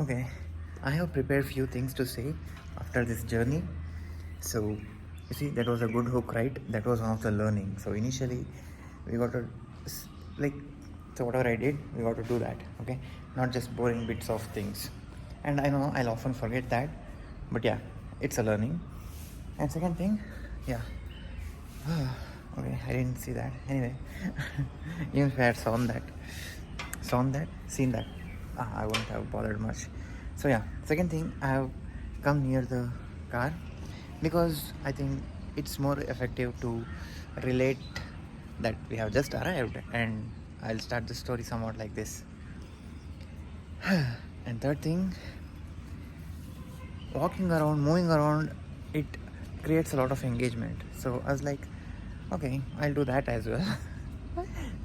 Okay, I have prepared few things to say after this journey. So, you see, that was a good hook, right? That was one of the learning. So initially, we got to like, so whatever I did, we got to do that. Okay, not just boring bits of things. And I know I'll often forget that, but yeah, it's a learning. And second thing, yeah. Okay, I didn't see that. Anyway, even if I had seen that, I wouldn't have bothered much. So yeah, second thing, I have come near the car because I think it's more effective to relate that we have just arrived, and I'll start the story somewhat like this. And third thing, walking around, moving around, it creates a lot of engagement. So I was like, okay, I'll do that as well.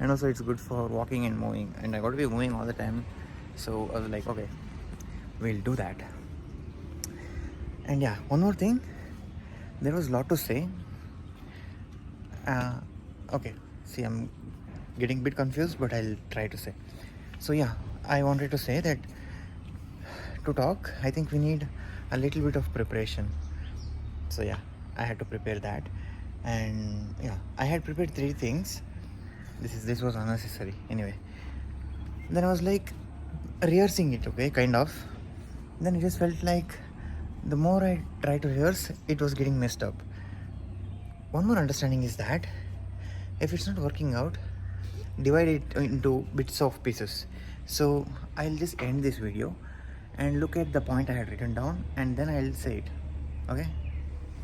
And also it's good for walking and moving, and I got to be moving all the time. So I was like, okay, we'll do that. And yeah, one more thing, there was a lot to say. uh, okay, see, I'm getting a bit confused, but I'll try to say. So yeah, I wanted to say that to talk, I think we need a little bit of preparation. So yeah, I had to prepare that. And yeah, I had prepared three things. This was unnecessary anyway. Then I was like rehearsing it, okay, kind of. Then it just felt like the more I tried to rehearse, it was getting messed up. One more understanding is that if it's not working out, divide it into bits of pieces. So I'll just end this video and look at the point I had written down, and then I'll say it. Okay,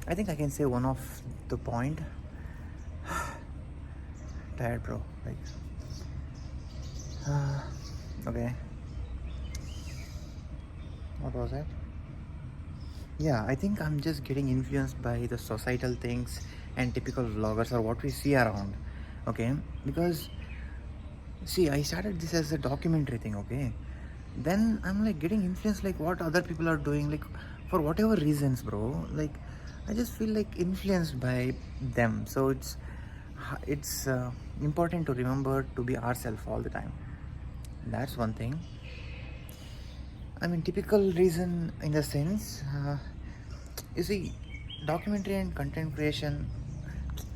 I think I can say one of the point. Tired, bro, like okay, what was that? Yeah, I think I'm just getting influenced by the societal things and typical vloggers or what we see around. Okay, because see, I started this as a documentary thing. Okay, then I'm like getting influenced like what other people are doing, like for whatever reasons, bro. Like I just feel like influenced by them. So it's important to remember to be ourselves all the time. That's one thing. I mean, typical reason in the sense, you see, documentary and content creation,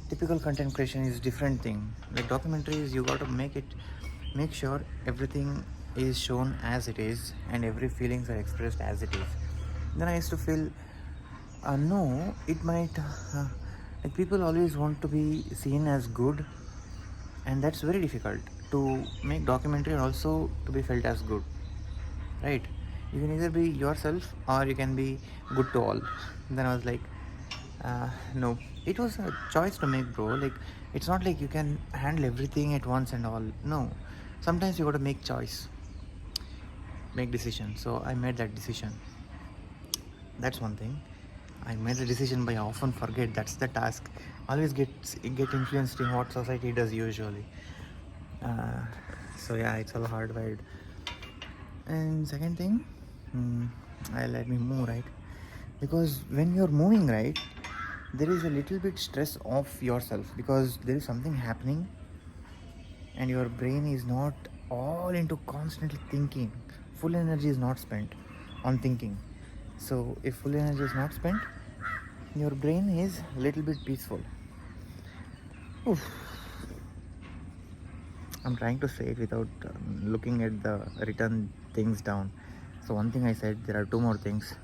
typical content creation is different thing. Like documentaries, you got to make sure everything is shown as it is and every feelings are expressed as it is. Then I used to feel, no, it might, like people always want to be seen as good, and that's very difficult to make documentary and also to be felt as good, right? You can either be yourself or you can be good to all. Then I was like, no, it was a choice to make, bro. Like it's not like you can handle everything at once and all. No, sometimes you got to make choice, make decision. So I made that decision. That's one thing. I made the decision, but I often forget that's the task. Always get influenced in what society does usually. uh, so yeah, it's all hardwired. And second thing, I let me move, right? Because when you're moving, right, there is a little bit stress of yourself because there is something happening and your brain is not all into constantly thinking. Full energy is not spent on thinking. So if full energy is not spent, your brain is a little bit peaceful. Oof. I'm trying to say it without looking at the written things down. So one thing I said, there are two more things.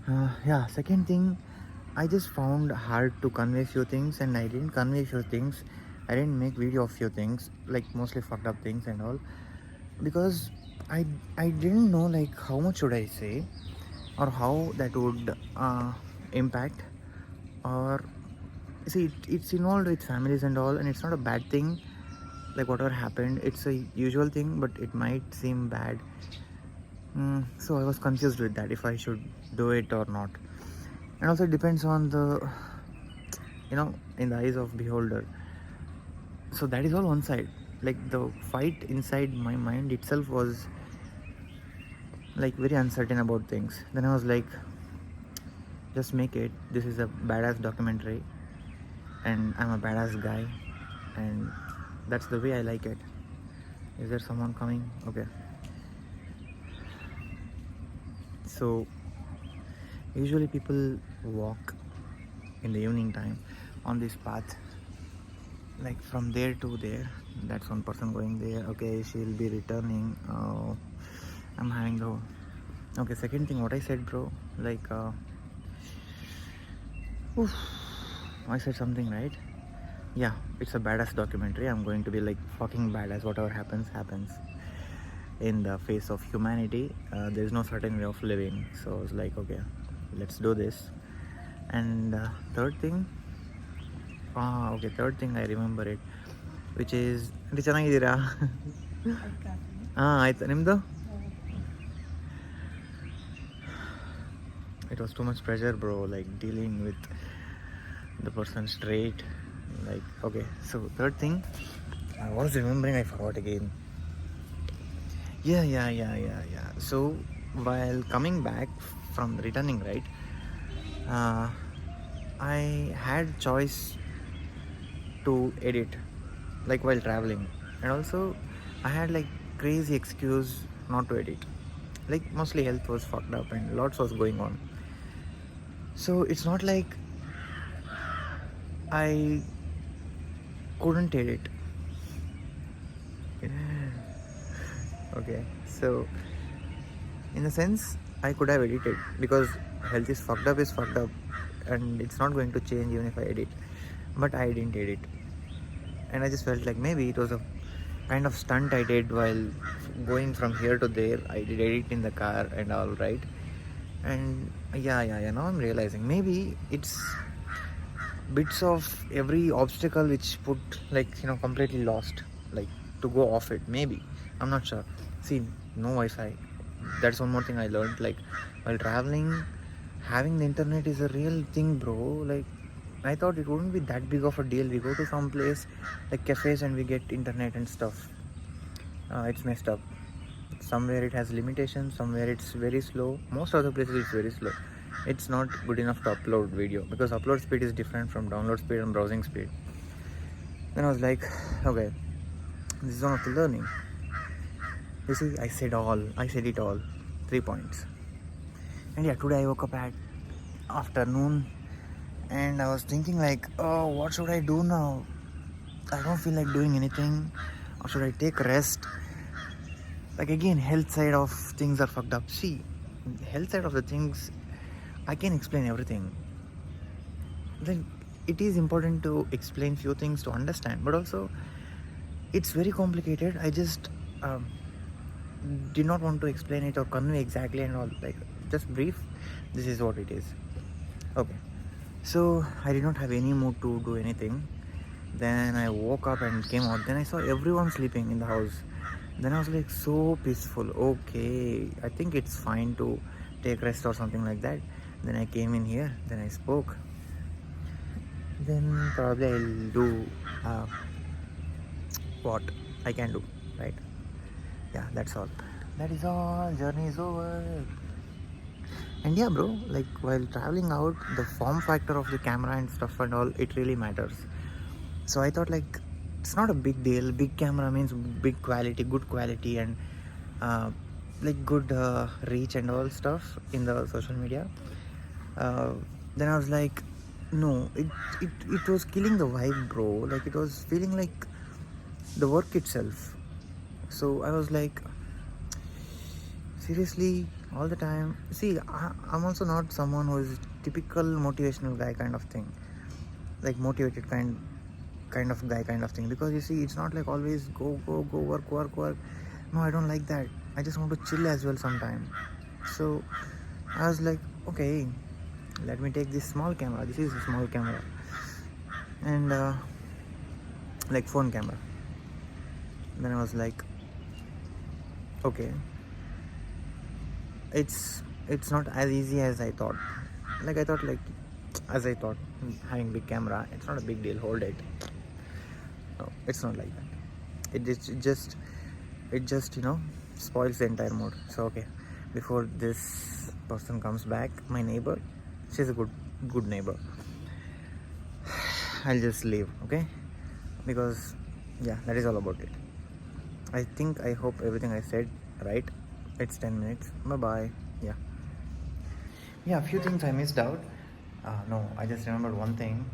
Yeah, second thing, I just found hard to convey few things, and I didn't convey few things. I didn't make video of few things, like mostly fucked up things and all, because I I didn't know like how much should I say, or how that would impact, or see it's involved with families and all, and it's not a bad thing. Like whatever happened, it's a usual thing, but it might seem bad. So I was confused with that if I should do it or not. And also it depends on the, in the eyes of beholder. So that is all one side. Like the fight inside my mind itself was like very uncertain about things. Then I was like, just make it. This is a badass documentary, and I'm a badass guy, and that's the way I like it. Is there someone coming? Okay. So usually people walk in the evening time on this path, like from there to there. That's one person going there. Okay, she'll be returning. I'm having the okay. Second thing, what I said, bro. Like, oof, I said something right. Yeah, it's a badass documentary. I'm going to be like fucking badass. Whatever happens, happens. In the face of humanity, there's no certain way of living. So I was like, okay, let's do this. And third thing, okay, third thing I remember it, which is ಚೆನ್ನಾಗಿದ್ದೀರಾ ಆಯ್ತು ನಿಮ್ಮದು. It was too much pressure, bro, like dealing with the person straight. Like, okay, so third thing I was remembering, I forgot again. Yeah. So while coming back from returning, right, uh, I had choice to edit, like while traveling, and also I had like crazy excuse not to edit. Like mostly health was fucked up and lots was going on. So it's not like I couldn't edit. Okay, so in a sense I could have edited, because health is fucked up, and it's not going to change even if I edit. But I didn't edit, and I just felt like maybe it was a kind of stunt I did while going from here to there. I did edit in the car and all, right? And yeah, now I'm realizing maybe it's bits of every obstacle which put, like, completely lost, like, to go off it. Maybe, I'm not sure. See, no Wi-Fi. That's one more thing I learned. Like, while traveling, having the internet is a real thing, bro. Like, I thought it wouldn't be that big of a deal. We go to some place like cafes and we get internet and stuff. It's messed up. Somewhere it has limitations, somewhere it's very slow. Most other places it's very slow. It's not good enough to upload video, because upload speed is different from download speed and browsing speed. Then I was like, okay, this is one of the learning. You see, I said it all. 3 points. And yeah, today I woke up at afternoon and I was thinking like, oh, what should I do now? I don't feel like doing anything. Or should I take rest? Like, again, health side of things are fucked up. See, health side of the things, I can explain everything. Then it is important to explain few things to understand, but also it's very complicated. I just did not want to explain it or convey exactly and all. Like, just brief, this is what it is. Okay, so I did not have any mood to do anything. Then I woke up and came out. Then I saw everyone sleeping in the house. Then I was like, so peaceful. Okay, I think it's fine to take rest or something like that. Then I came in here. Then I spoke. Then probably I'll do what I can do, right? Yeah, that's all. That is all. Journey is over. And yeah, bro, like while traveling out, the form factor of the camera and stuff and all, it really matters. So I thought, like, it's not a big deal. Big camera means big quality, good quality, and like good reach and all stuff in the social media. Then I was like, no, it was killing the vibe, bro. Like, it was feeling like the work itself. So I was like, seriously, all the time. See, I'm also not someone who is typical motivational guy kind of thing, like motivated kind of guy kind of thing. Because you see, it's not like always go work. No, I don't like that. I just want to chill as well sometime. So I was like, okay, let me take this small camera. This is a small camera, and like phone camera. Then I was like, okay, it's not as easy as I thought. Like, I thought, like, as I thought, having big camera, it's not a big deal. Hold it. No, it's not like that. It just spoils the entire mood. So okay, before this person comes back, my neighbor, she's a good neighbor, I'll just leave, okay? Because yeah, that is all about it. I hope everything I said right. It's 10 minutes. Bye bye. Yeah. Yeah, a few things I missed out. No, I just remembered one thing,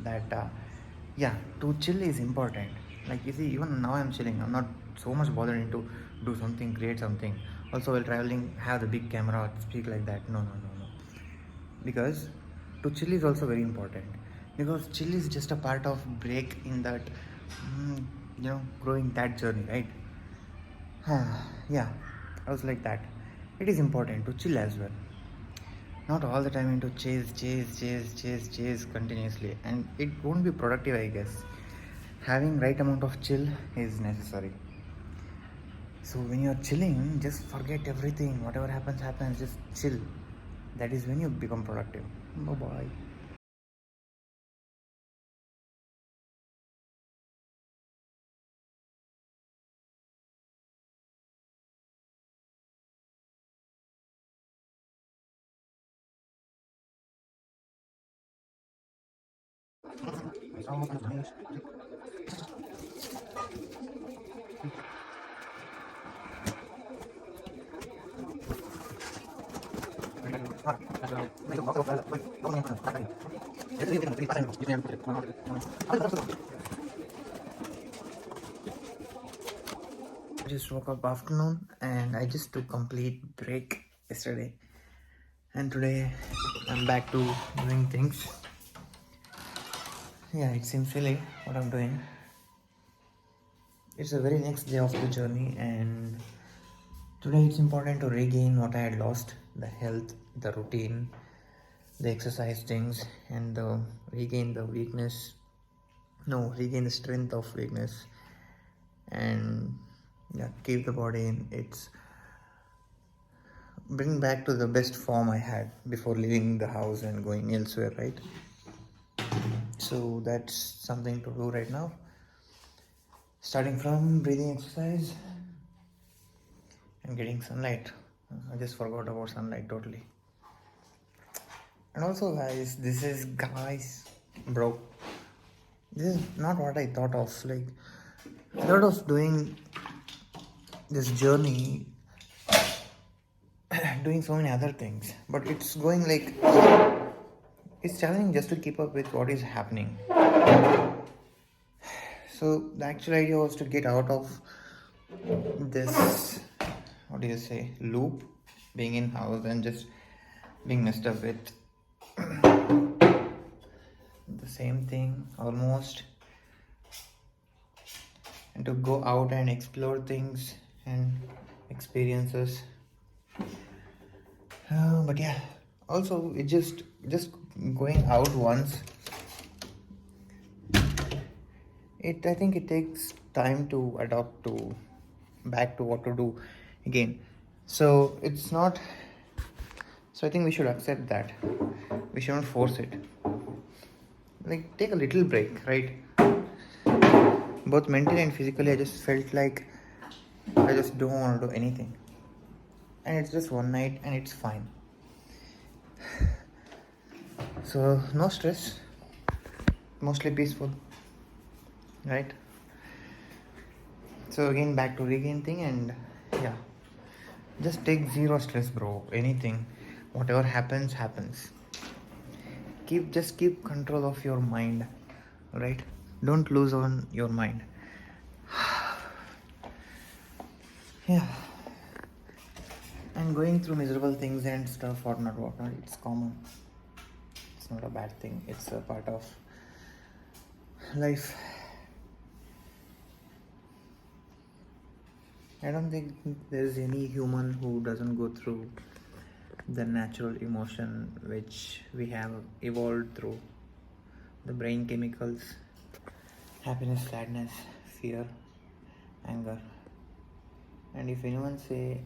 that yeah, to chill is important. Like you see, even now I'm chilling. I'm not so much bothered into do something, create something. Also, while traveling, have the big camera, speak like that. No, no, no, no. Because to chill is also very important. Because chill is just a part of break in that, mm, growing that journey, right? Yeah, I was like that. It is important to chill as well. Not all the time into chase continuously, and it won't be productive, I guess. Having right amount of chill is necessary. So when you're chilling, just forget everything. Whatever happens. Just chill. That is when you become productive. Bye bye. I just woke up afternoon and I just took complete break yesterday, and today I'm back to doing things. Yeah, it seems silly what I'm doing. It's the very next day of the journey, and today it's important to regain what I had lost: the health, the routine, the exercise things, and regain the weakness. No, regain the strength of weakness, and yeah, keep the body in its bring back to the best form I had before leaving the house and going elsewhere, right? So that's something to do right now. Starting from breathing exercise and getting sunlight. I just forgot about sunlight totally. And also, bro, this is not what I thought of. Like, I thought of doing this journey, doing so many other things, but it's going like it's challenging just to keep up with what is happening. So the actual idea was to get out of this, what do you say, loop, being in house and just being messed up with the same thing almost, and to go out and explore things and experiences. But yeah, also it just going out once, it I think it takes time to adapt to back to what to do again. So it's not, so I think we should accept that. We shouldn't force it. Like, take a little break, right? Both mentally and physically, I just felt like I just don't want to do anything. And it's just one night and it's fine. So, no stress, mostly peaceful, right? So, again, back to regain thing, and yeah, just take zero stress, bro. Anything, whatever happens. Keep control of your mind, right? Don't lose on your mind. Yeah, and going through miserable things and stuff, whatnot, it's common. It's not a bad thing, it's a part of life. I don't think there's any human who doesn't go through the natural emotion which we have evolved through: the brain chemicals, happiness, sadness, fear, anger. And if anyone say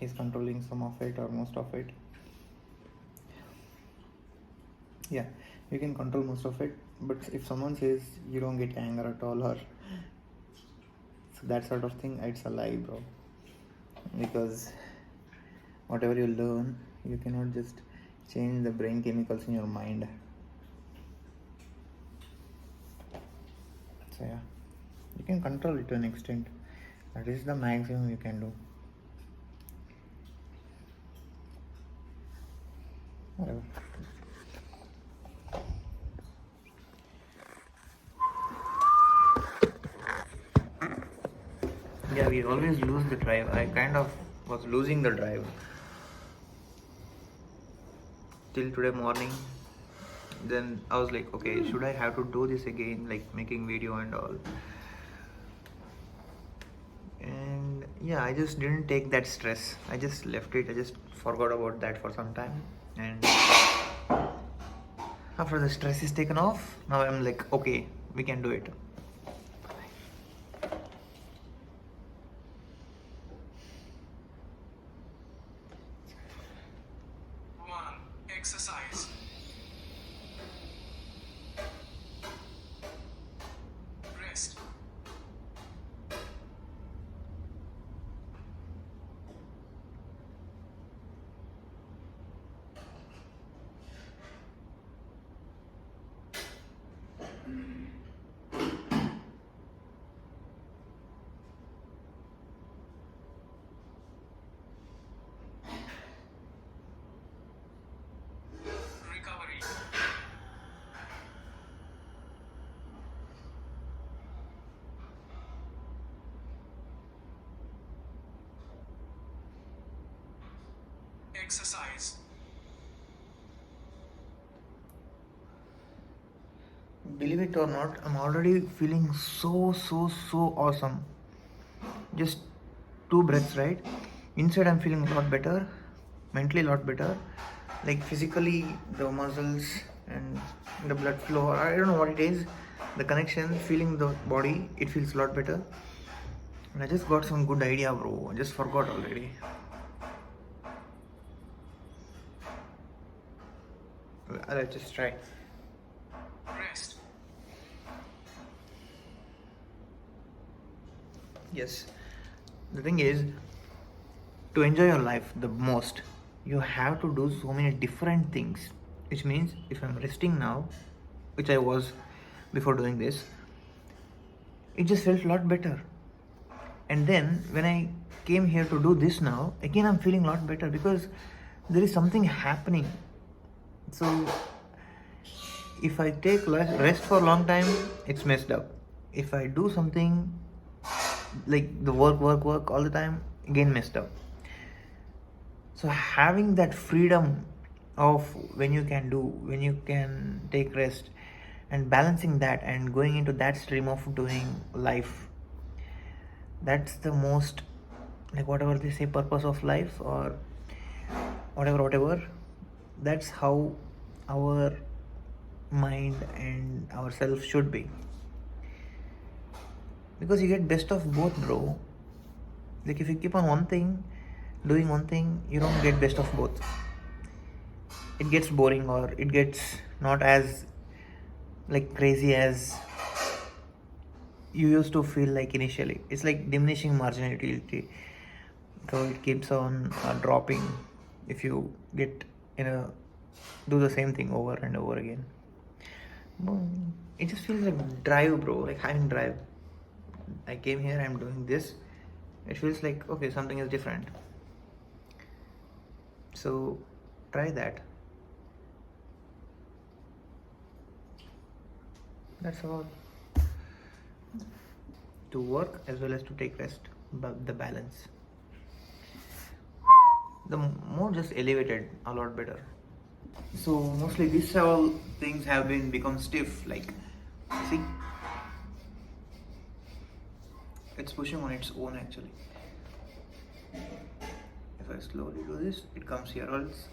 he's controlling some of it or most of it, yeah, you can control most of it. But if someone says you don't get anger at all, or so that sort of thing, it's a lie, bro. Because whatever you learn, you cannot just change the brain chemicals in your mind. So yeah, you can control it to an extent. That is the maximum you can do. Whatever. Yeah, we always lose the drive. I kind of was losing the drive till today morning. Then I was like, okay, should I have to do this again, like making video and all? And yeah, I just didn't take that stress. I just left it. I just forgot about that for some time. And after the stress is taken off, now I'm like, okay, we can do it. Exercise. Rest. Recovery. Exercise. Believe it or not, I'm already feeling so awesome. Just 2 breaths, right? Inside I'm feeling a lot better, mentally a lot better, like physically the muscles and the blood flow, I don't know what it is, the connection, feeling the body, it feels a lot better. And I just got some good idea, bro. I just forgot already. Let's just try. Rest. Yes, the thing is, to enjoy your life the most, you have to do so many different things. Which means if I'm resting now, which I was before doing this, it just felt a lot better. And then when I came here to do this now, again I'm feeling a lot better because there is something happening. So if I take rest for a long time, it's messed up. If I do something like the work all the time, again messed up. So having that freedom of when you can take rest, and balancing that and going into that stream of doing life, that's the most, like whatever they say, purpose of life, or whatever, that's how our mind and ourselves should be, because you get best of both, bro. Like if you keep on doing one thing, you don't get best of both. It gets boring, or it gets not as like crazy as you used to feel like initially. It's like diminishing marginality, so it keeps on dropping if you get do the same thing over and over again. It just feels like drive, bro, like having drive. I came here, I'm doing this, it feels like okay, something is different. So try that. That's all. To work as well as to take rest, but the balance, the more just elevated a lot better. So mostly these all things have been become stiff, like see, it's pushing on its own actually. If I slowly do this, it comes here, or else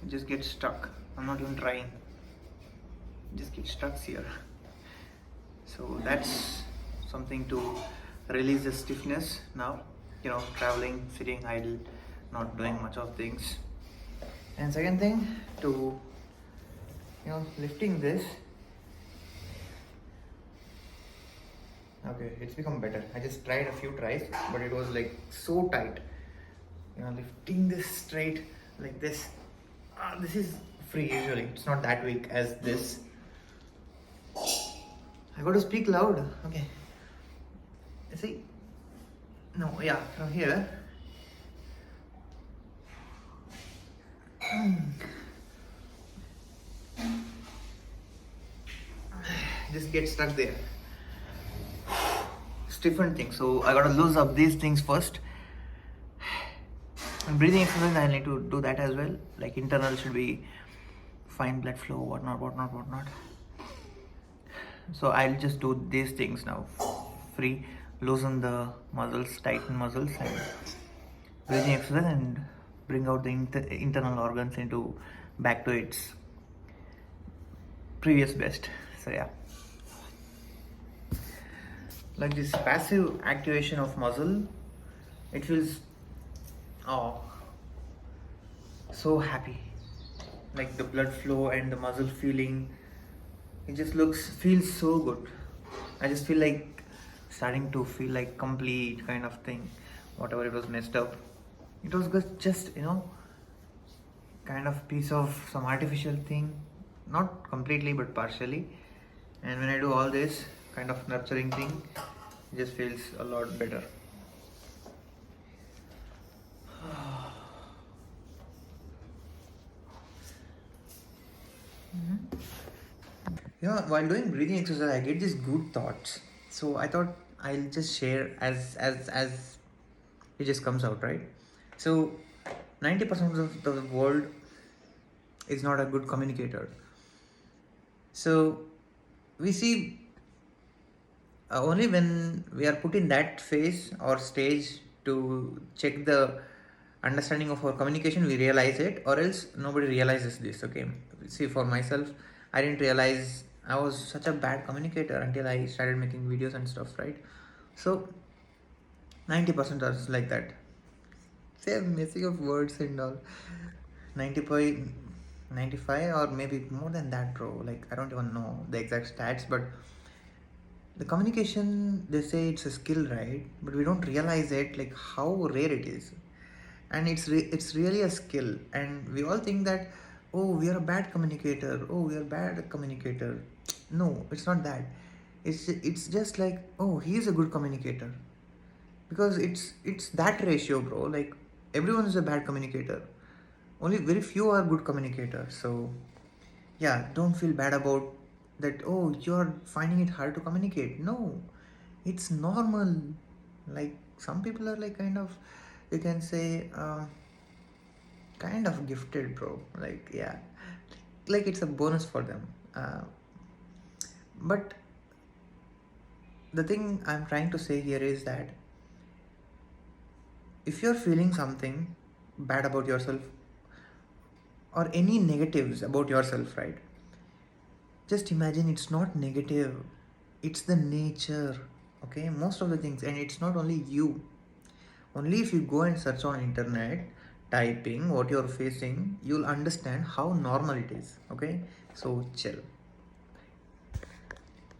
it just gets stuck. I'm not even trying, it just gets stuck here. So that's something to release the stiffness now, traveling, sitting idle, not doing much of things. And second thing, to lifting this, okay, it's become better. I just tried a few tries, but it was like so tight. Lifting this straight like this, this is free usually, it's not that weak as this. I got to speak loud. Okay. See? No, yeah, from here. just get stuck there. It's different thing. So I gotta lose up these things first. And breathing exercise, I need to do that as well. Like internal should be fine blood flow, whatnot. So I'll just do these things now. Free, loosen the muscles, tighten muscles, and breathing exercise, and bring out the internal organs into back to its previous best. So yeah, like this passive activation of muscle, it feels so happy. Like the blood flow and the muscle feeling, it just feels so good. I just feel like starting to feel like complete kind of thing. Whatever it was messed up, it was just kind of piece of some artificial thing, not completely but partially. And when I do all this kind of nurturing thing, it just feels a lot better. While doing breathing exercise, I get these good thoughts. So I thought I'll just share as it just comes out, right? So 90% of the world is not a good communicator. So we see only when we are put in that phase or stage to check the understanding of our communication, we realize it, or else nobody realizes this. Okay, see, for myself, I didn't realize I was such a bad communicator until I started making videos and stuff, right? So 90% are like that. They're messing up words and all. 95 or maybe more than that, bro. Like, I don't even know the exact stats, but the communication, they say it's a skill, right? But we don't realize it, like how rare it is. And it's really a skill. And we all think that, oh, we are a bad communicator. Oh, we are bad communicator. No, it's not that. It's just like, oh, he is a good communicator. Because it's that ratio, bro. Like, everyone is a bad communicator. Only very few are good communicators. So yeah, don't feel bad about that. Oh, you're finding it hard to communicate. No, it's normal. Like, some people are like kind of, you can say, kind of gifted, bro. Like, yeah, like it's a bonus for them. But the thing I'm trying to say here is that if you're feeling something bad about yourself or any negatives about yourself, right? Just imagine it's not negative, it's the nature. Okay, most of the things, and it's not only you. Only if you go and search on internet, typing what you're facing, you'll understand how normal it is. Okay, so chill.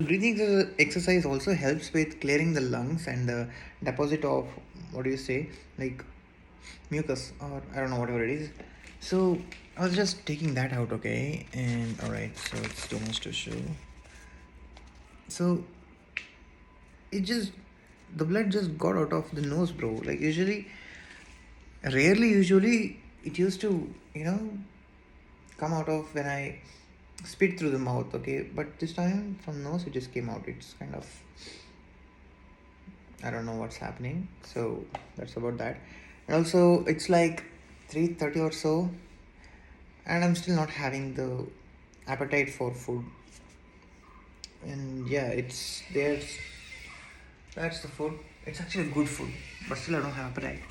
Breathing exercise also helps with clearing the lungs and the deposit of, what do you say, like mucus, or I don't know, whatever it is. So I was just taking that out, okay, and all right, so it's too much to show. So it just, the blood just got out of the nose, bro. Like, usually it used to, come out of when I spit through the mouth, okay, but this time from nose it just came out. It's kind of, I don't know what's happening. So that's about that. And also it's like 3:30 or so, and I'm still not having the appetite for food. And yeah, it's there's that's the food. It's actually good food, but still I don't have appetite.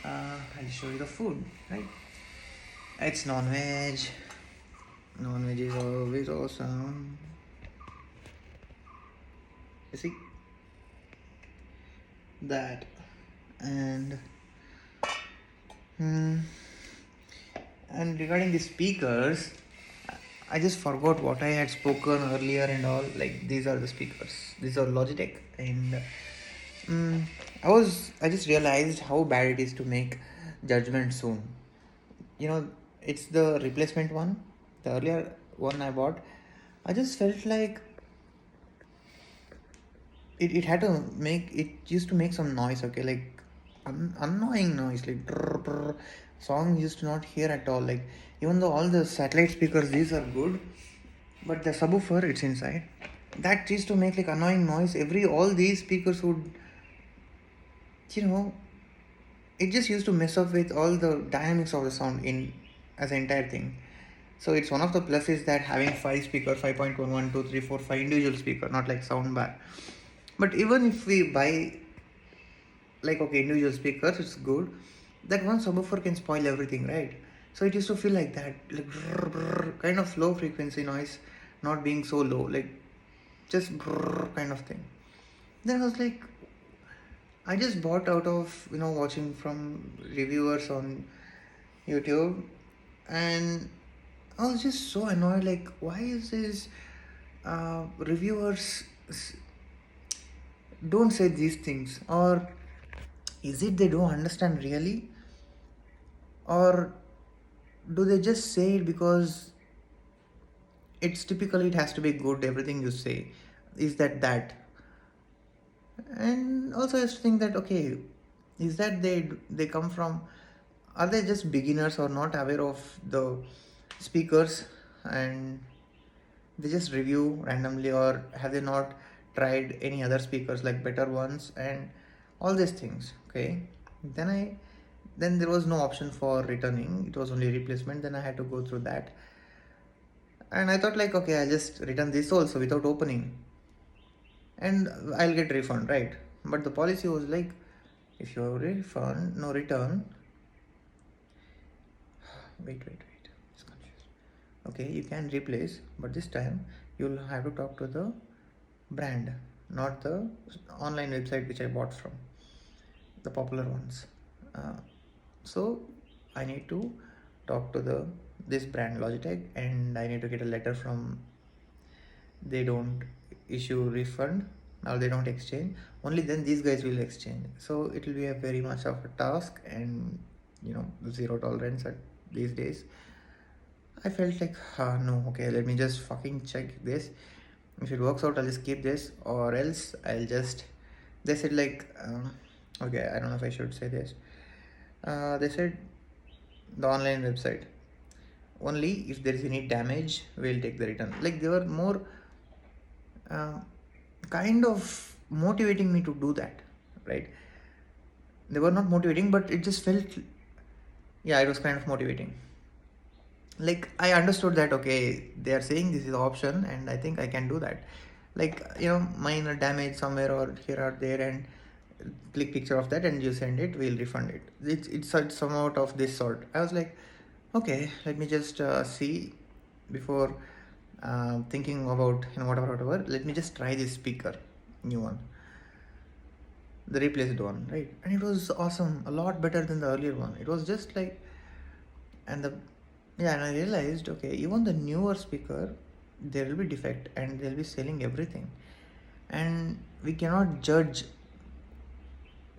I'll show you the food, right? It's non-veg. Non-veg is always awesome. You see that, and and regarding the speakers, I just forgot what I had spoken earlier and all. Like, these are the speakers. These are Logitech, and I just realized how bad it is to make judgment soon. It's the replacement one. The earlier one I bought, I just felt like it had to make, it used to make some noise, okay, like annoying noise, like brr, brr. Song used to not hear at all. Like, even though all the satellite speakers, these are good, but the subwoofer, it's inside, that used to make like annoying noise. All these speakers would, you know, it just used to mess up with all the dynamics of the sound in as an entire thing. So it's one of the pluses that having five speaker, 5.1, 1, 2, 3, 4, 5 individual speaker, not like sound bar. But even if we buy like okay individual speakers, it's good. That one subwoofer can spoil everything, right? So it used to feel like that, like brrr, brrr, kind of low frequency noise, not being so low, like just brrr kind of thing. Then I was like, I just bought out of watching from reviewers on YouTube, and I was just so annoyed. Like, why is this reviewers don't say these things, or is it they don't understand really, or do they just say it because it's typically it has to be good? Everything you say is that, and also I just think that okay, is that they come from, are they just beginners or not aware of the speakers, and they just review randomly, or have they not tried any other speakers like better ones and all these things? Okay, then there was no option for returning, it was only replacement. Then I had to go through that, and I thought like okay, I'll just return this also without opening, and I'll get refund, right? But the policy was like, if you refund no return, wait, it's confused. Okay, you can replace, but this time you'll have to talk to the brand, not the online website which I bought from, the popular ones. So I need to talk to this brand Logitech, and I need to get a letter from, they don't issue refund, or they don't exchange. Only then these guys will exchange. So it will be a very much of a task, and zero tolerance at these days. I felt like no, okay, let me just fucking check this. If it works out, I'll just keep this, or else I'll just, they said like okay, I don't know if I should say this. They said the online website, only if there is any damage we'll take the return. Like they were more uh, kind of motivating me to do that, right? They were not motivating, but it just felt, yeah, it was kind of motivating. Like I understood that okay, they are saying this is the option, and I think I can do that. Like minor damage somewhere or here or there, and click picture of that and you send it, we'll refund it. It's somewhat of this sort. I was like, okay, let me just see before thinking about whatever. Let me just try this speaker, new one, the replaced one, right? And it was awesome, a lot better than the earlier one. It was just like, and the yeah, and I realized okay, even the newer speaker, there will be defect, and they'll be selling everything, and we cannot judge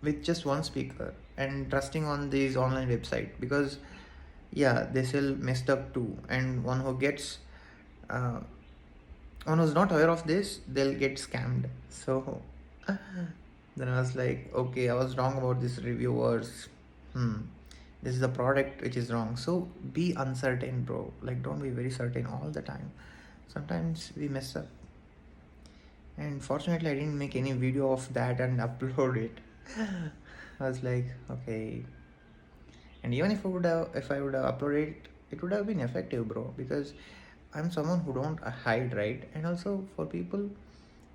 with just one speaker and trusting on these online website, because yeah, they sell messed up too, and uh, one who's not aware of this, they'll get scammed. So then I was like okay, I was wrong about these reviewers. This is the product which is wrong. So be uncertain, bro. Like don't be very certain all the time. Sometimes we mess up, and fortunately I didn't make any video of that and upload it. I was like okay, and even if I would have uploaded it, it would have been effective, bro, because I'm someone who don't hide, right? And also for people,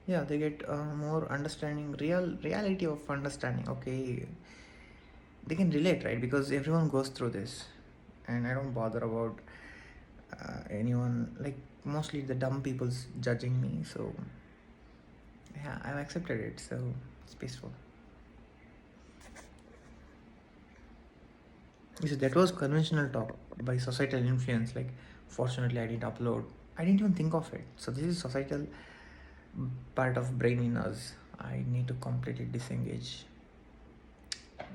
yeah, they get more understanding, reality of understanding. Okay, they can relate, right? Because everyone goes through this, and I don't bother about anyone, like mostly the dumb people's judging me. So yeah, I've accepted it, so it's peaceful. You see, that was conventional talk by societal influence. Like, fortunately, I didn't upload. I didn't even think of it. So this is societal part of brain in us. I need to completely disengage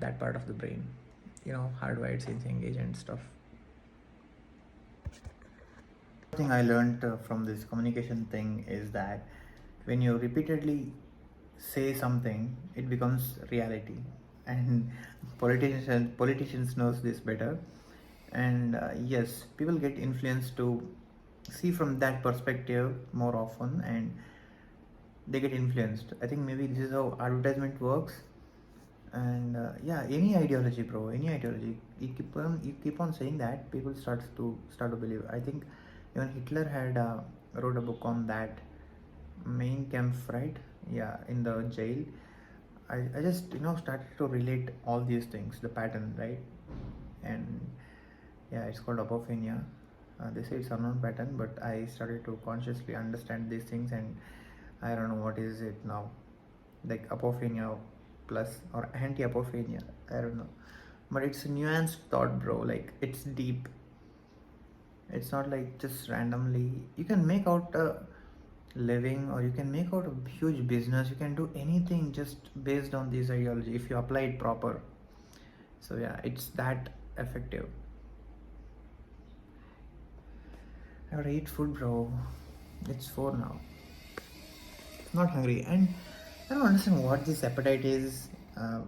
that part of the brain. Hardwired sense engage and stuff. Thing I learned from this communication thing is that when you repeatedly say something, it becomes reality, and politicians knows this better. And yes, people get influenced to see from that perspective more often, and they get influenced. I think maybe this is how advertisement works. And yeah, any ideology, bro, any ideology, you keep on saying that, people start to believe. I think even Hitler had wrote a book on that, main camp, right? Yeah, in the jail. I just started to relate all these things, the pattern, right? And yeah, it's called apophenia. They say it's unknown pattern, but I started to consciously understand these things, and I don't know what is it now, like apophenia plus or anti-apophenia. I don't know, but it's a nuanced thought, bro. Like it's deep. It's not like just randomly. You can make out a living, or you can make out a huge business. You can do anything just based on this ideology if you apply it proper. So yeah, it's that effective. I gotta eat food, bro. It's 4 now. Not hungry, and I don't understand what this appetite is. Uh,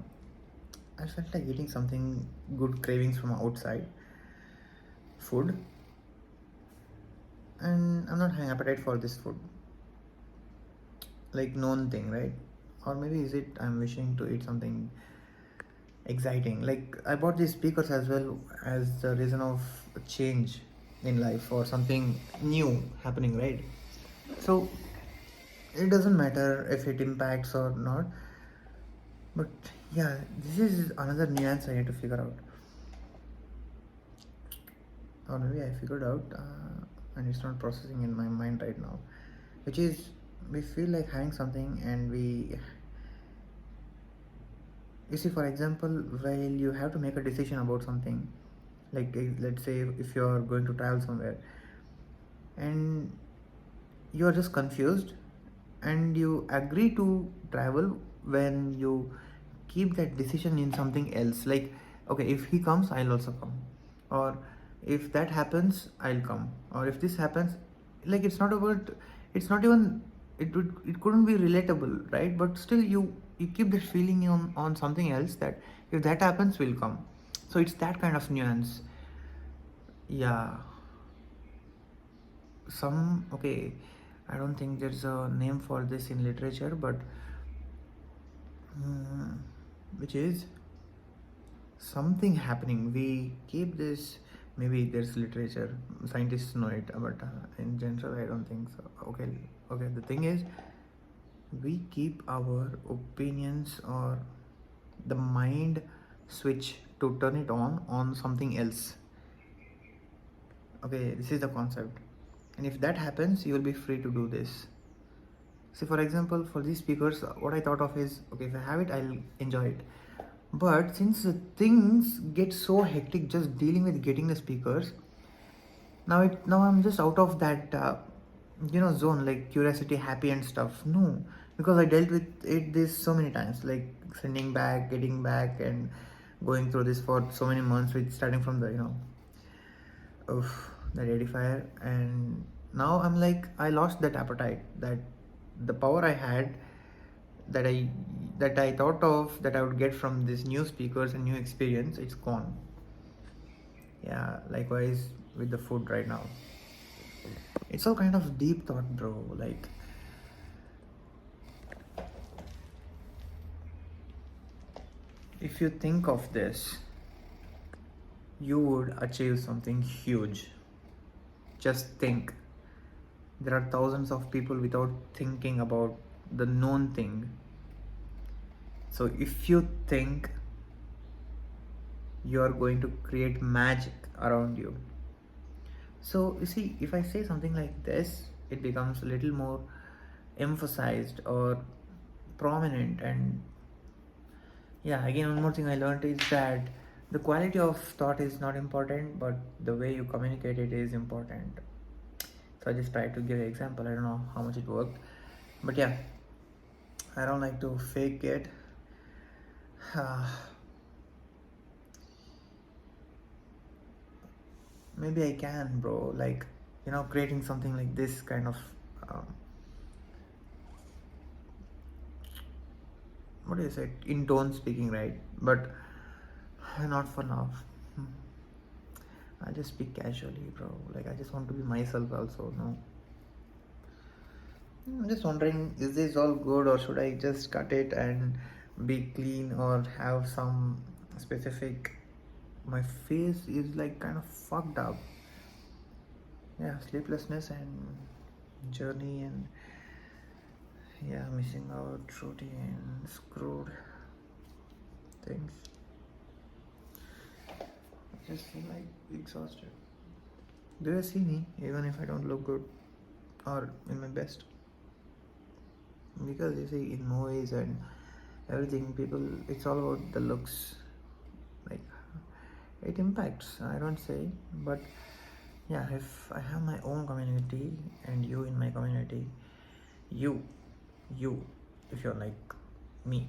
I felt like eating something good, cravings from outside food, and I'm not having appetite for this food. Like known thing, right? Or maybe is it I'm wishing to eat something exciting? Like I bought these speakers as well as the reason of a change in life or something new happening, right? So it doesn't matter if it impacts or not, but yeah, this is another nuance I need to figure out. Or maybe I figured out, and it's not processing in my mind right now, which is we feel like having something, and you see, for example, while you have to make a decision about something, like let's say if you're going to travel somewhere, and you're just confused, and you agree to travel when you keep that decision in something else, like okay, if he comes I'll also come, or if that happens I'll come, or if this happens, like it's not about, it's not even, it couldn't be relatable, right? But still you keep that feeling on something else, that if that happens we'll come. So it's that kind of nuance. Yeah, some, okay, I don't think there's a name for this in literature, but mm, which is something happening, we keep this, maybe there's literature, scientists know it, but in general I don't think so. Okay, the thing is, we keep our opinions or the mind switch to turn it on something else. Okay, this is the concept, and if that happens you will be free to do this. See, for example, for these speakers, what I thought of is, okay, if I have it I'll enjoy it. But since the things get so hectic just dealing with getting the speakers, now I'm just out of that zone, like curiosity, happy and stuff. No, because I dealt with it this so many times, like sending back, getting back, and going through this for so many months, with starting from the of that edifier, and now I'm like, I lost that appetite, that the power I had, that I that I thought of that I would get from these new speakers and new experience, it's gone. Yeah, likewise with the food right now. It's all kind of deep thought, bro. Like if you think of this, you would achieve something huge. Just think. There are thousands of people without thinking about the known thing. So if you think, you are going to create magic around you. So you see, if I say something like this, it becomes a little more emphasized or prominent. And yeah, again, one more thing I learned is that the quality of thought is not important, but the way you communicate it is important. So I just tried to give an example. I don't know how much it worked, but yeah, I don't like to fake it. Maybe I can, bro. Like, creating something like this kind of, um, what do you say, in tone speaking, right? But not for now. Hmm. I just speak casually, bro. Like, I just want to be myself also, no? I'm just wondering, is this all good or should I just cut it and be clean or have some specific? My face is like kind of fucked up. Yeah, sleeplessness and journey and yeah, missing out, routine, screwed things. I just feel like exhausted. Do you see me even if I don't look good or in my best? Because you see, in movies and everything, people, it's all about the looks. Like, it impacts, I don't say, but yeah, if I have my own community and you in my community, you, you, if you're like me,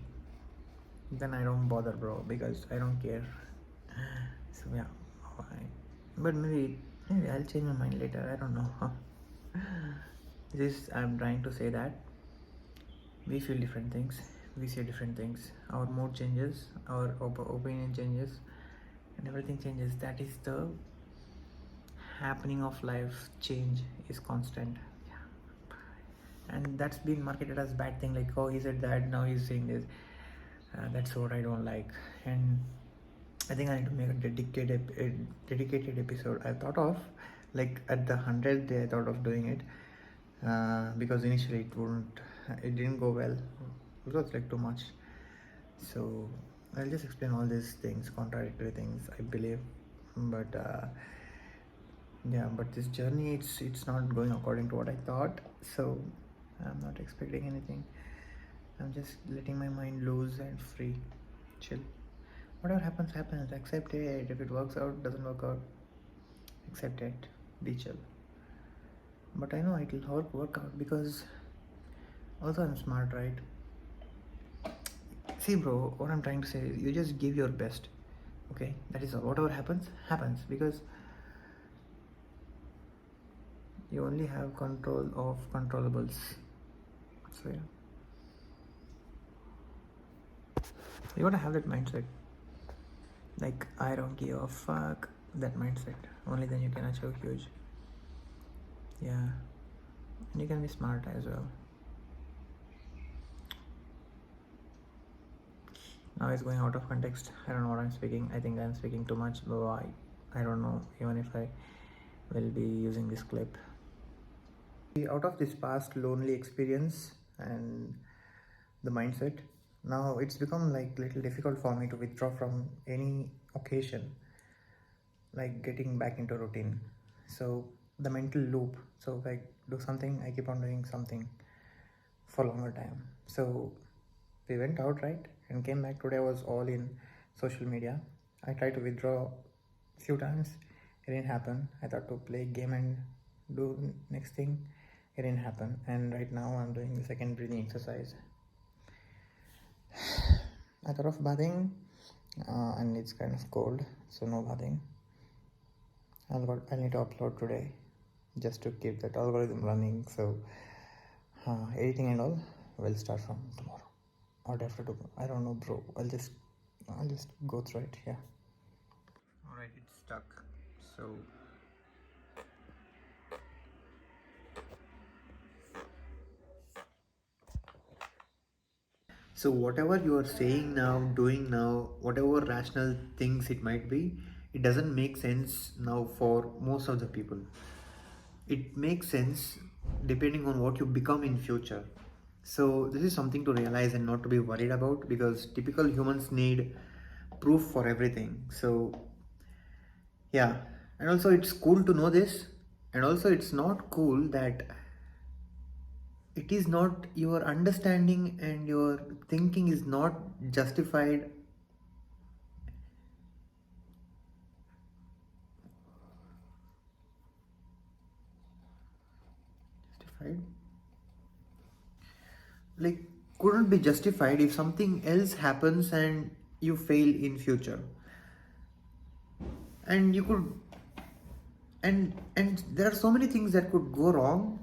then I don't bother, bro, because I don't care. So yeah, fine. But maybe I'll change my mind later. I don't know. This I'm trying to say that we feel different things, we see different things. Our mood changes, our opinion changes, and everything changes. That is the happening of life. Change is constant. And that's been marketed as bad thing, like, oh, he said that, now he's saying this. That's what I don't like. And I think I need to make a dedicated episode. I thought of, like, at the 100th day I thought of doing it, because initially it didn't go well. It was like too much. So I'll just explain all these things, contradictory things, I believe. But yeah, but this journey, it's not going according to what I thought. So I'm not expecting anything. I'm just letting my mind loose and free, chill. Whatever happens, happens. Accept it. If it works out, doesn't work out, accept it. Be chill. But I know it will all work out because also I'm smart, right? See, bro, what I'm trying to say is you just give your best. Okay? That is all. Whatever happens, happens because you only have control of controllables. So, yeah. You gotta have that mindset. Like, I don't give a fuck, that mindset. Only then you can achieve huge. Yeah. And you can be smart as well. Now it's going out of context. I don't know what I'm speaking. I think I'm speaking too much, but I don't know even if I will be using this clip. Out of this past lonely experience and the mindset, now it's become like little difficult for me to withdraw from any occasion, like getting back into routine. So the mental loop, so if I do something, I keep on doing something for longer time. So we went out, right, and came back. Today I was all in social media. I tried to withdraw few times, it didn't happen. I thought to play game and do next thing, it didn't happen. And right now I'm doing the second breathing exercise. I thought of bathing, and it's kind of cold, so no bathing. I need to upload today just to keep that algorithm running. So editing and all will start from tomorrow or after tomorrow. I don't know, bro. I'll just go through it. Yeah. All right, it's stuck. So whatever you are saying now, doing now, whatever rational things it might be, it doesn't make sense now for most of the people. It makes sense depending on what you become in future. So this is something to realize and not to be worried about, because typical humans need proof for everything. So yeah, and also it's cool to know this, and also it's not cool that it is not, your understanding and your thinking is not justified. Justified, like, couldn't be justified if something else happens and you fail in future, and you could, and there are so many things that could go wrong,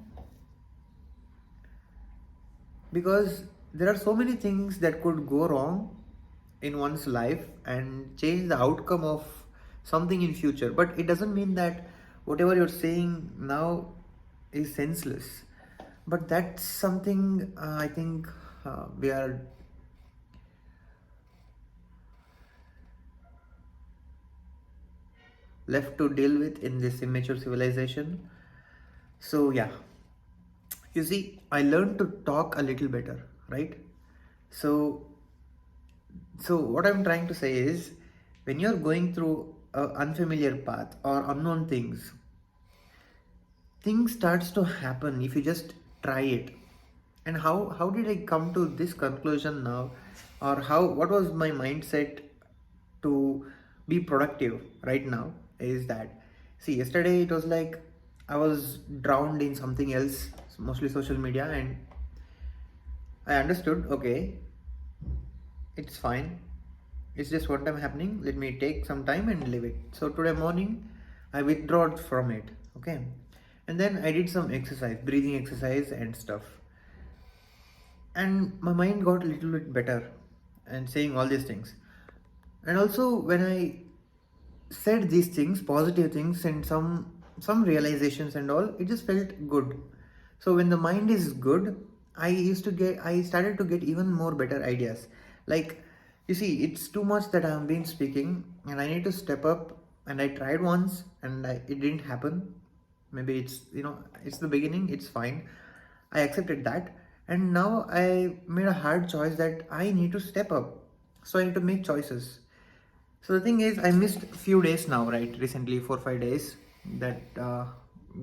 because there are so many things that could go wrong in one's life and change the outcome of something in future. But it doesn't mean that whatever you're saying now is senseless. But that's something I think we are left to deal with in this immature civilization. So yeah, you see, I learned to talk a little better, right? So what I'm trying to say is, when you're going through a unfamiliar path or unknown things starts to happen if you just try it. And how did I come to this conclusion now, or how what was my mindset to be productive right now is that, see, yesterday it was like I was drowned in something else, mostly social media, and I understood, okay, it's fine, it's just one time happening, let me take some time and leave it. So today morning I withdrew from it, okay, and then I did some exercise, breathing exercise and stuff, and my mind got a little bit better and saying all these things. And also when I said these things, positive things, and some realizations and all, it just felt good. So when the mind is good, I started to get even more better ideas. Like, you see, it's too much that I've been speaking and I need to step up. And I tried once and it didn't happen. Maybe it's the beginning, it's fine, I accepted that. And now I made a hard choice that I need to step up, so I need to make choices. So the thing is, I missed few days now, right? Recently, 4 5 days that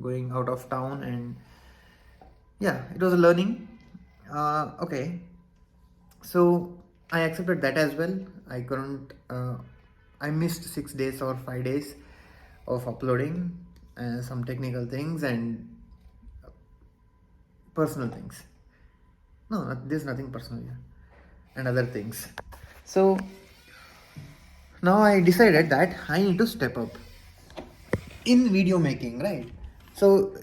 going out of town, and yeah, it was a learning. Okay, so I accepted that as well. I couldn't. I missed 6 days or 5 days of uploading some technical things and personal things. No, there's nothing personal here, and other things. So now I decided that I need to step up in video making, right? So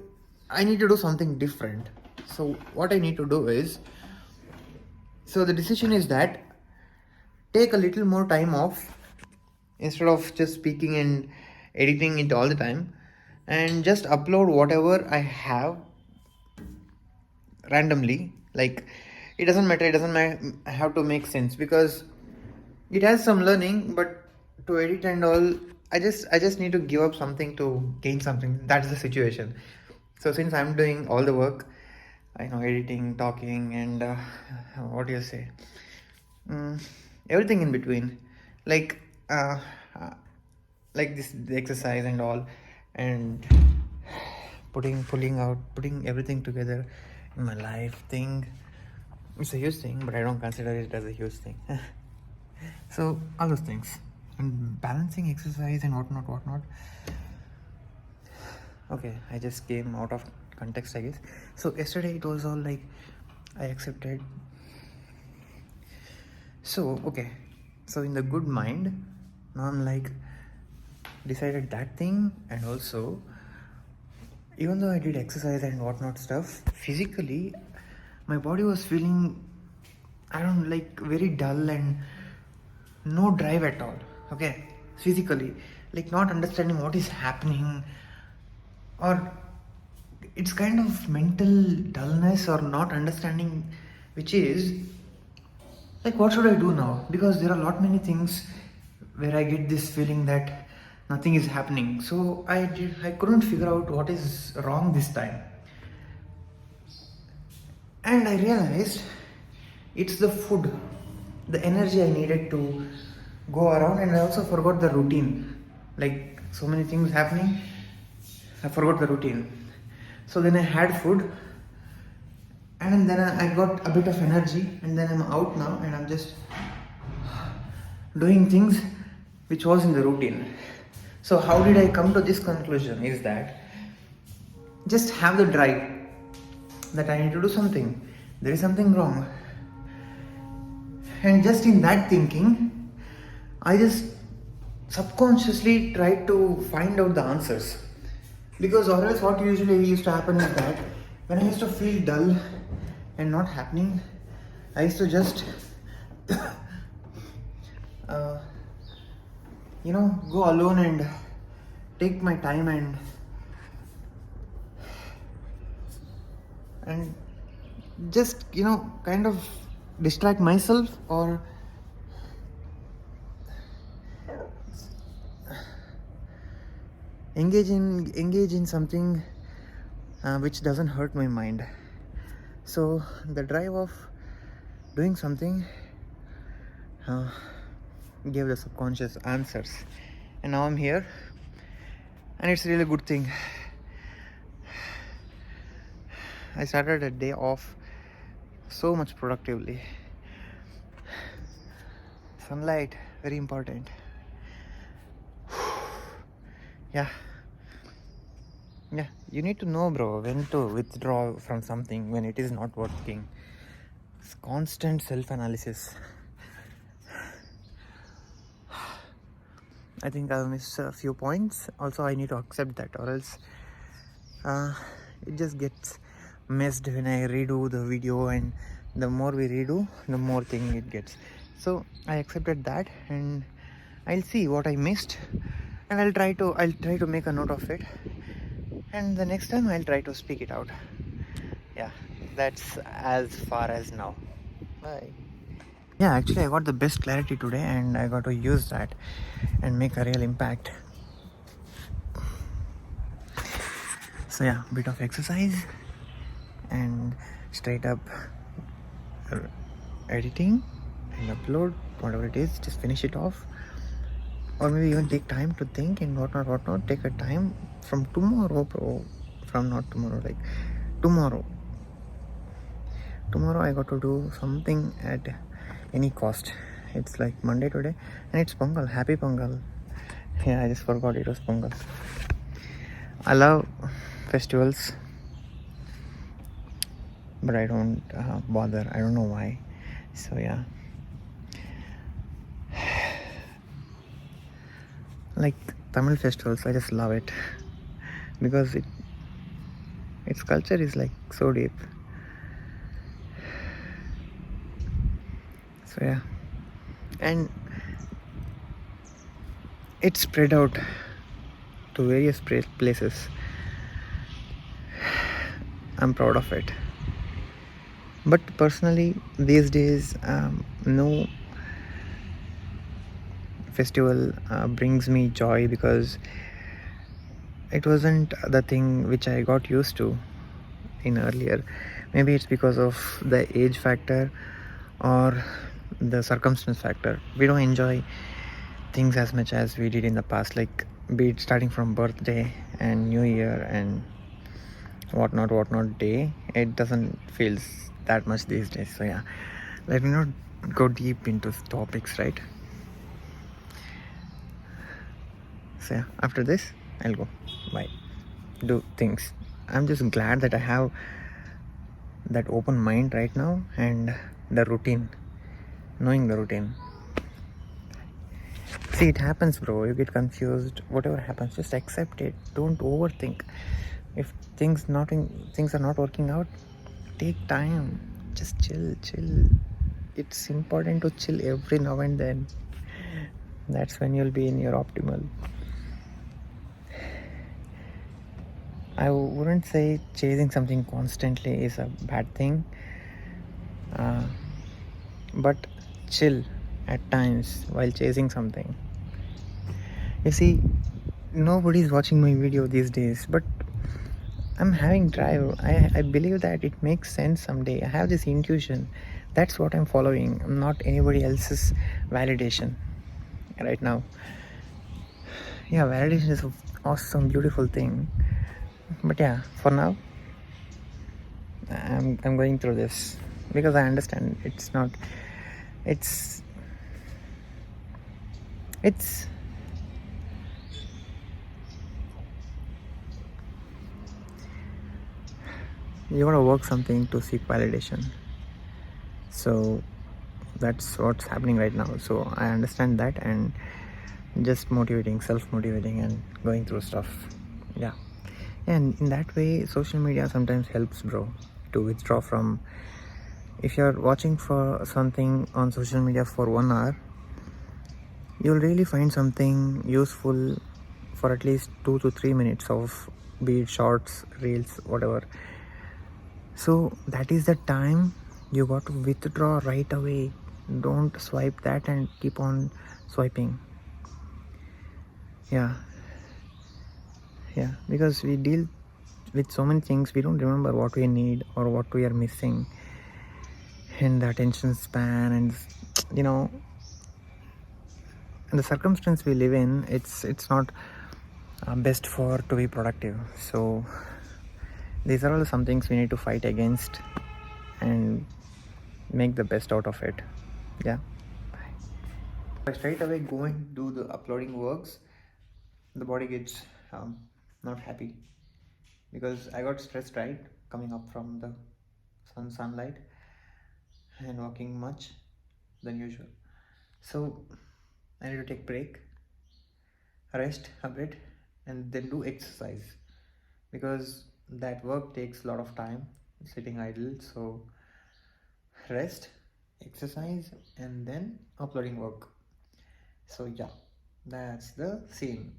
I need to do something different. So what I need to do is, so the decision is that take a little more time off instead of just speaking and editing it all the time, and just upload whatever I have randomly. Like, it doesn't matter, have to make sense, because it has some learning, but to edit and all, I just need to give up something to gain something. That's the situation. So since I'm doing all the work, I know, editing, talking, and what do you say, mm, everything in between, like uh, uh, like this, the exercise and all, and putting everything together in my life thing. It's a huge thing, but I don't consider it as a huge thing. So all those things, and balancing exercise and whatnot. Okay, I just came out of context, I guess. So yesterday it was all like I accepted. So okay, so in the good mind, now I'm like decided that thing, and also, even though I did exercise and whatnot stuff, physically my body was feeling, I don't like, very dull and no drive at all. Okay, physically, like not understanding what is happening, or it's kind of mental dullness or not understanding, which is like, what should I do now? Because there are a lot many things where I get this feeling that nothing is happening. So I couldn't figure out what is wrong this time. And I realized it's the food, the energy I needed to go around, and I also forgot the routine. Like, so many things happening, I forgot the routine. So then I had food, and then I got a bit of energy, and then I'm out now, and I'm just doing things which was in the routine. So how did I come to this conclusion is that, just have the drive that I need to do something, there is something wrong, and just in that thinking, I just subconsciously tried to find out the answers. Because or else what usually used to happen is that when I used to feel dull and not happening, I used to just uh, go alone and take my time and just kind of distract myself or engage in something which doesn't hurt my mind. So the drive of doing something uh, gave the subconscious answers, and now I'm here, and it's really a good thing. I started a day off so much productively. Sunlight, very important. Yeah, you need to know, bro, when to withdraw from something when it is not working. It's constant self-analysis. I think I'll miss a few points. Also, I need to accept that, or else it just gets messed when I redo the video, and the more we redo, the more thing it gets. So I accepted that, and I'll see what I missed, and I'll try to make a note of it, and the next time I'll try to speak it out. Yeah, that's as far as now. Bye. Yeah, actually I got the best clarity today, and I got to use that and make a real impact. So yeah, bit of exercise and straight up editing and upload, whatever it is, just finish it off, or maybe even take time to think and whatnot. Take a time from tomorrow, bro. From not tomorrow, like tomorrow I got to do something at any cost. It's like Monday today, and it's Pongal. Happy Pongal. Yeah, I just forgot it was Pongal. I love festivals, but I don't bother. I don't know why. So yeah, like Tamil festivals, I just love it because its culture is like so deep. So yeah, and it's spread out to various places. I'm proud of it. But personally, these days, no festival brings me joy because it wasn't the thing which I got used to in earlier. Maybe it's because of the age factor or the circumstance factor. We don't enjoy things as much as we did in the past, like be it starting from birthday and New Year and whatnot day. It doesn't feel that much these days. So yeah, let me not go deep into topics, right? So yeah, after this I'll go bye, do things. I'm just glad that I have that open mind right now, and the routine, knowing the routine. See, it happens, bro. You get confused, whatever happens, just accept it. Don't overthink. If things are not working out, take time, just chill. It's important to chill every now and then. That's when you'll be in your optimal. I wouldn't say chasing something constantly is a bad thing, but chill at times while chasing something. You see, nobody's watching my video these days, but I'm having drive. I believe that it makes sense someday. I have this intuition. That's what I'm following. I'm not anybody else's validation right now. Yeah, validation is an awesome, beautiful thing. But yeah, for now, I'm going through this because I understand it's not. It's you gotta work something to seek validation. So that's what's happening right now. So I understand that, and just self-motivating and going through stuff. Yeah, and in that way social media sometimes helps, bro, to withdraw from. If you're watching for something on social media for 1 hour, you'll really find something useful for at least 2 to 3 minutes of, be it shorts, reels, whatever. So that is the time you got to withdraw right away. Don't swipe that and keep on swiping. Yeah, yeah, because we deal with so many things, we don't remember what we need or what we are missing, and the attention span, and you know, and the circumstance we live in, it's not best for to be productive. So these are all some things we need to fight against and make the best out of it. Yeah. I straight away go and do the uploading works, the body gets not happy because I got stressed, right, coming up from the sunlight and walking much than usual. So I need to take break, rest a bit, and then do exercise because that work takes a lot of time sitting idle. So rest, exercise, and then uploading work. So yeah, that's the scene.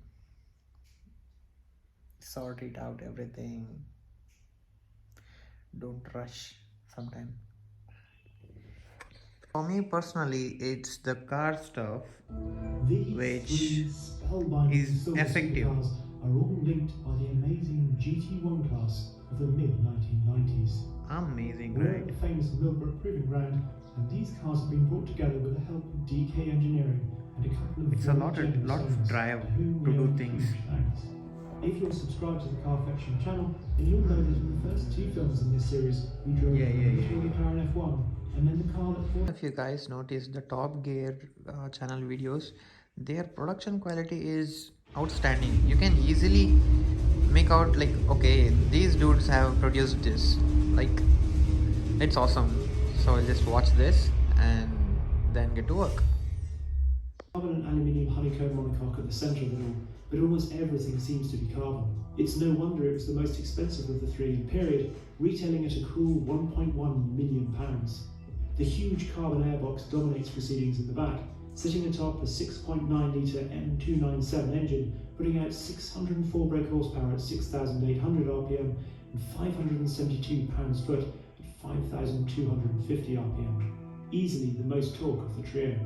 Sort it out, everything. Don't rush sometime. For me personally, it's the car stuff These which three spellbinding is silver effective. supercars are all linked by the amazing GT1 class of the mid-1990s. Amazing, We're at right? the famous Millbrook Proving Ground, and these cars have been brought together with the help of DK Engineering and a couple of It's a very generous lot of owners, drive to whom to we do owe a things. huge thanks. If you're subscribed to the Carfection channel, then you'll know that in the first two films in this series, we drove Yeah, a yeah, yeah, prototype yeah. McLaren F1, and then the car that forced. If you guys notice the Top Gear channel videos, their production quality is outstanding. You can easily make out like, okay, these dudes have produced this. Like, it's awesome. So I'll just watch this and then get to work. Carbon and aluminium honeycomb monocoque at the centre of it all, but almost everything seems to be carbon. It's no wonder it was the most expensive of the three in period, retailing at a cool £1.1 million. The huge carbon airbox dominates proceedings in the back, sitting atop a 6.9 litre M297 engine, putting out 604 brake horsepower at 6,800 RPM and 572 pounds-foot at 5,250 RPM. Easily the most torque of the trio.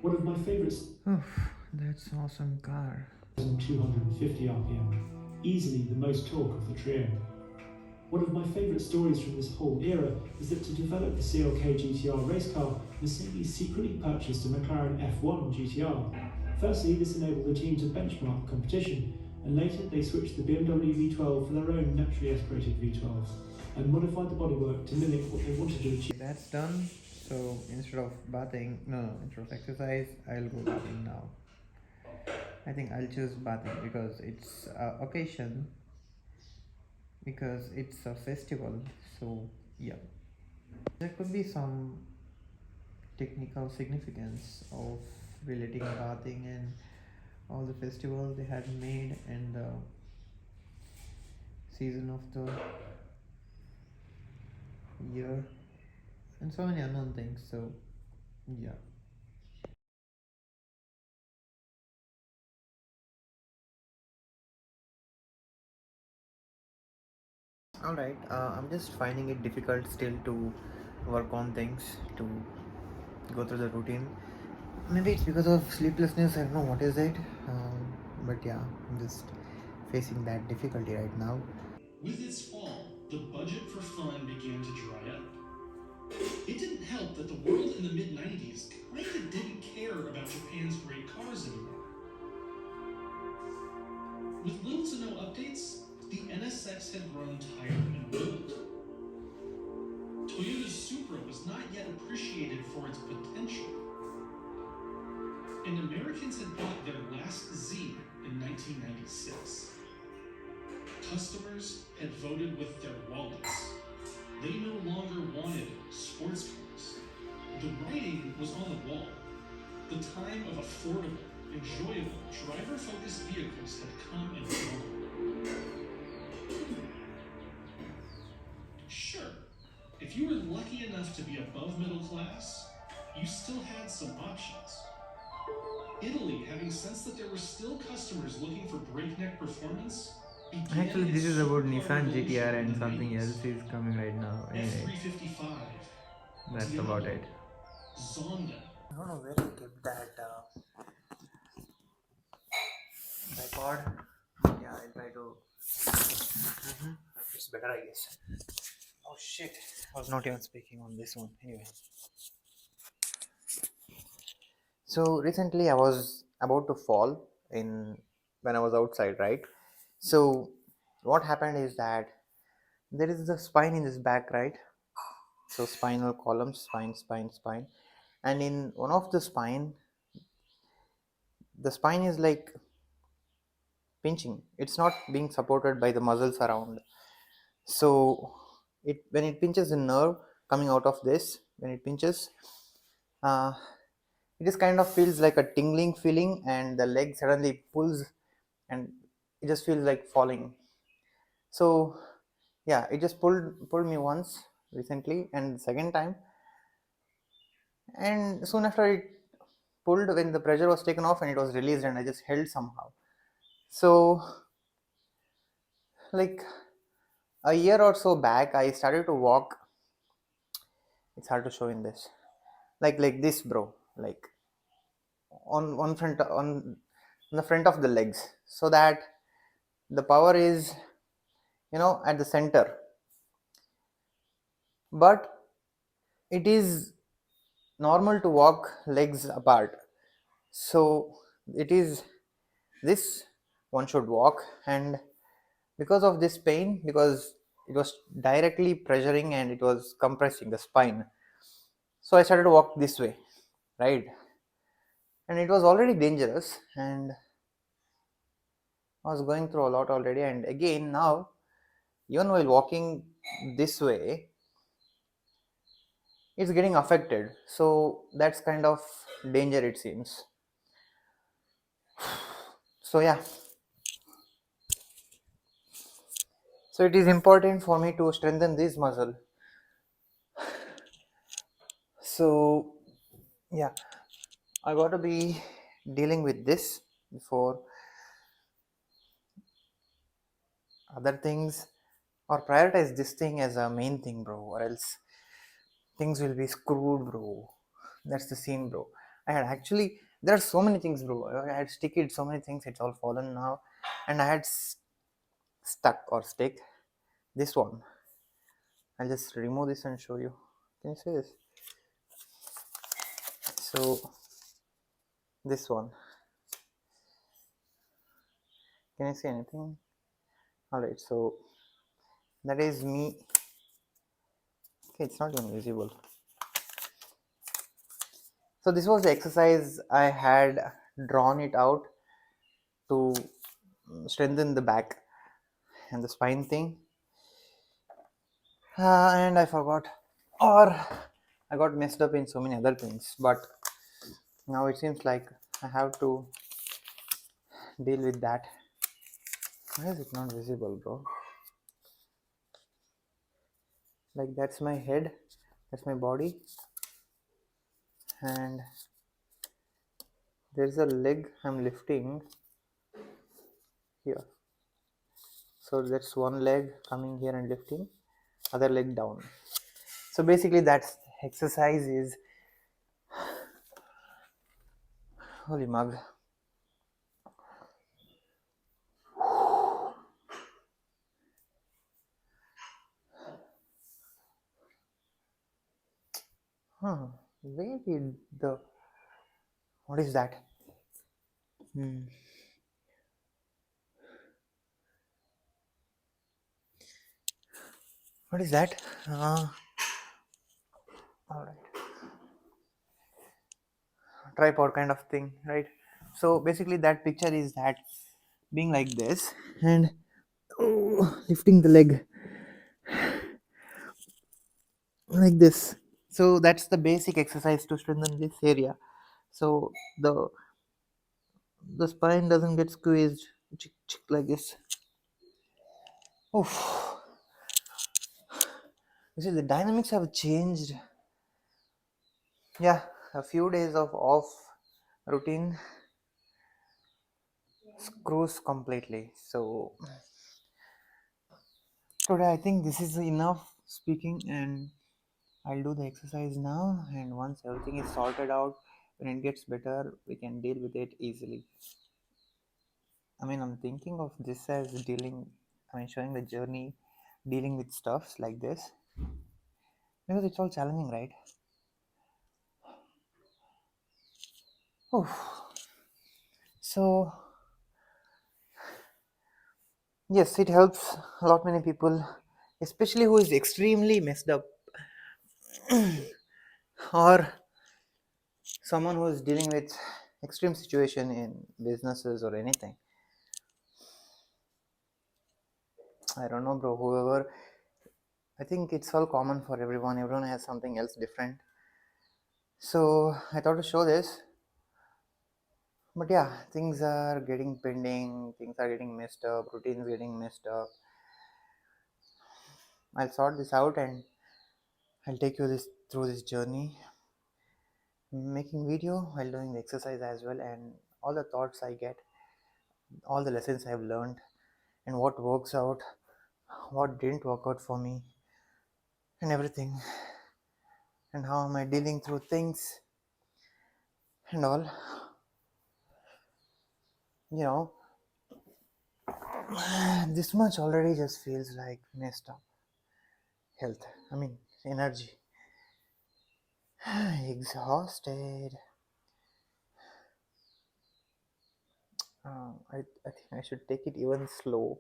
One of my favourites. That's awesome car. 250 RPM, easily the most torque of the trio. One of my favourite stories from this whole era is that to develop the CLK GTR race car, Mercedes secretly purchased a McLaren F1 GTR. Firstly, this enabled the team to benchmark the competition, and later they switched the BMW V12 for their own naturally aspirated V12s, and modified the bodywork to mimic what they wanted to achieve. That's done. So instead of bathing, no, instead of exercise, I'll go bathing now. I think I'll choose bathing because it's a occasion, because it's a festival. So yeah, there could be some technical significance of relating bathing and all the festivals they had made and the season of the year and so many unknown things. So yeah. All right, I'm just finding it difficult still to work on things, to go through the routine. Maybe it's because of sleeplessness, I don't know what is it. But yeah, I'm just facing that difficulty right now. With its fall, the budget for fun began to dry up. It didn't help that the world in the mid-90s kinda didn't care about Japan's great cars anymore. With little to no updates, the NSX had grown tired and old. Toyota's Supra was not yet appreciated for its potential. And Americans had bought their last Z in 1996. Customers had voted with their wallets. They no longer wanted sports cars. The writing was on the wall. The time of affordable, enjoyable, driver-focused vehicles had come and gone. Sure, if you were lucky enough to be above middle class, you still had some options. Italy, having sensed that there were still customers looking for breakneck performance, began Actually, this its is about supercar Nissan GTR revolution in and the something 90s. else is coming right now. Anyway, F355 was that's the other about one. it. Zonda. I don't know where I kept that tripod. Yeah, I'll try to. It's better, I guess. Oh shit! I was not even speaking on this one. Anyway, so recently I was about to fall in when I was outside, right? So what happened is that there is the spine in this back, right? So spinal column, spine, and in one of the spine, the spine is like pinching. It's not being supported by the muscles around. So it when it pinches the nerve coming out of this, when it pinches, uh, it just kind of feels like a tingling feeling, and the leg suddenly pulls, and it just feels like falling. So yeah, it just pulled me once recently, and the second time, and soon after it pulled when the pressure was taken off and it was released, and I just held somehow. So like a year or so back, I started to walk. It's hard to show in this, like this, bro, like on front on the front of the legs, so that the power is at the center, but it is normal to walk legs apart. So it is this one should walk, and because of this pain, because it was directly pressuring and it was compressing the spine, so I started to walk this way, right? And it was already dangerous, and I was going through a lot already, and again now, even while walking this way, it's getting affected. So that's kind of danger, it seems. So yeah, so it is important for me to strengthen this muscle. So yeah, I got to be dealing with this before other things, or prioritize this thing as a main thing, bro, or else things will be screwed, bro. That's the scene, bro. I had actually, there are so many things, bro. I had sticked so many things, it's all fallen now, and I had stuck or stick this one. I'll just remove this and show you. Can you see this? So this one, can you see anything? All right, so that is me. Okay, it's not even visible. So this was the exercise I had drawn it out to strengthen the back and the spine thing. And I forgot, or I got messed up in so many other things, but now it seems like I have to deal with that. Why is it not visible, bro? Like, that's my head, that's my body, and there's a leg I'm lifting here. So that's one leg coming here and lifting, other leg down. So basically that's exercise is, holy mug. Where did the, what is that? What is that? All right, tripod kind of thing, right? So basically that picture is that being like this and lifting the leg like this. So that's the basic exercise to strengthen this area, so the spine doesn't get squeezed like this. Oof. You see, the dynamics have changed. Yeah, a few days of off routine screws completely. So today I think this is enough speaking, and I'll do the exercise now, and once everything is sorted out, when it gets better, we can deal with it easily. I mean, I'm thinking of this as showing the journey, dealing with stuffs like this, because it's all challenging, right? Oh, so yes, it helps a lot many people, especially who is extremely messed up, or someone who is dealing with extreme situation in businesses or anything. I don't know, bro. Whoever, I think it's all common for everyone. Everyone has something else different. So I thought to show this. But yeah, things are getting pending, things are getting messed up, routines getting messed up. I'll sort this out and I'll take you this through this journey, making video while doing the exercise as well, and all the thoughts I get, all the lessons I've learned, and what works out, what didn't work out for me, and everything, and how am I dealing through things and all. You know, this much already just feels like messed up health. I mean, energy. Exhausted. I think I should take it even slower.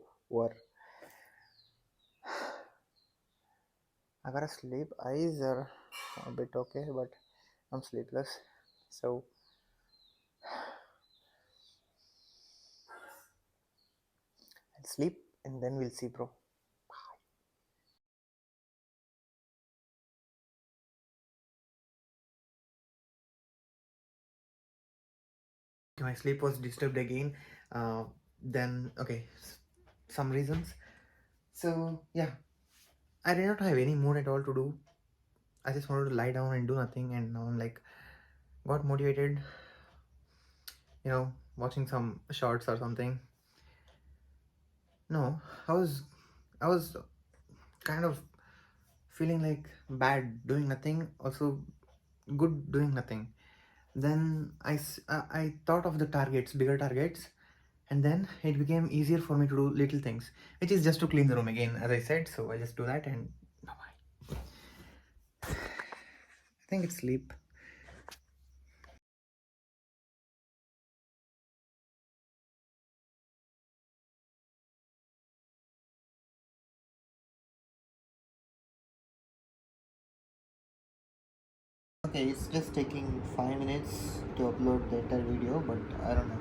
I gotta sleep. Eyes are a bit okay, but I'm sleepless. So I'll sleep and then we'll see, bro. My sleep was disturbed again. Then okay, some reasons. So yeah, I did not have any mood at all to do. I just wanted to lie down and do nothing, and now I'm like, got motivated. Watching some shorts or something. No, I was kind of feeling like bad doing nothing, also good doing nothing. Then I thought of the targets, bigger targets, and then it became easier for me to do little things, which is just to clean the room again, as I said. So I just do that, and bye-bye. I think it's sleep. Okay, it's just taking 5 minutes to upload the entire video, but I don't know.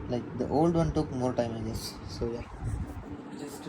Like the old one took more time, I guess. So yeah. Just